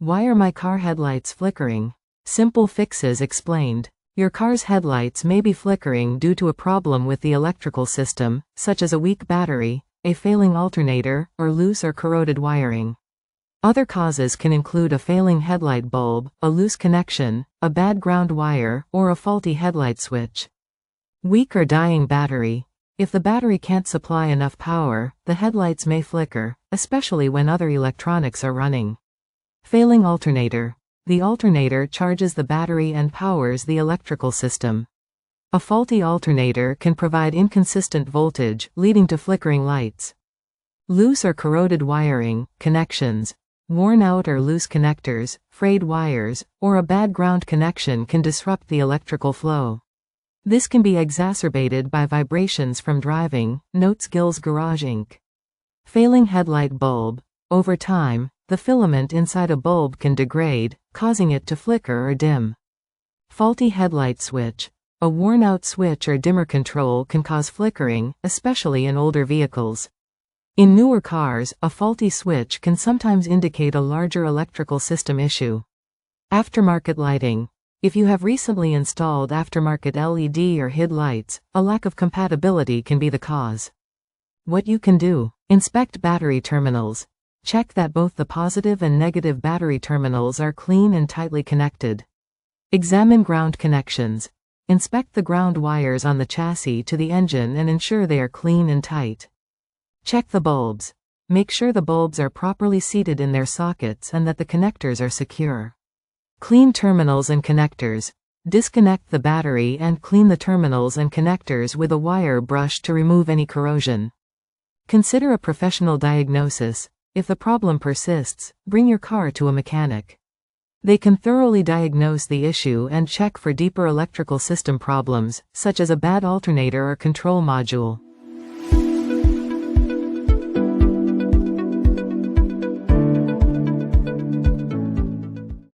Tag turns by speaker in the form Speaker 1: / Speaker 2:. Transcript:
Speaker 1: Why are my car headlights flickering? Simple fixes explained. Your car's headlights may be flickering due to a problem with the electrical system, such as a weak battery, a failing alternator, or loose or corroded wiring. Other causes can include a failing headlight bulb, a loose connection, a bad ground wire, or a faulty headlight switch. Weak or dying battery. If the battery can't supply enough power, the headlights may flicker, especially when other electronics are running. Failing alternator. The alternator charges the battery and powers the electrical system. A faulty alternator can provide inconsistent voltage, leading to flickering lights. Loose or corroded wiring, connections. Worn out or loose connectors, frayed wires, or a bad ground connection can disrupt the electrical flow. This can be exacerbated by vibrations from driving, notes Gill's Garage Inc. Failing headlight bulb. Over time, the filament inside a bulb can degrade, causing it to flicker or dim. Faulty headlight switch. A worn-out switch or dimmer control can cause flickering, especially in older vehicles. In newer cars, a faulty switch can sometimes indicate a larger electrical system issue. Aftermarket lighting. If you have recently installed aftermarket LED or HID lights, a lack of compatibility can be the cause. What you can do: inspect battery terminals. Check that both the positive and negative battery terminals are clean and tightly connected. Examine ground connections. Inspect the ground wires on the chassis to the engine and ensure they are clean and tight. Check the bulbs. Make sure the bulbs are properly seated in their sockets and that the connectors are secure. Clean terminals and connectors. Disconnect the battery and clean the terminals and connectors with a wire brush to remove any corrosion. Consider a professional diagnosis. If the problem persists, bring your car to a mechanic. They can thoroughly diagnose the issue and check for deeper electrical system problems, such as a bad alternator or control module.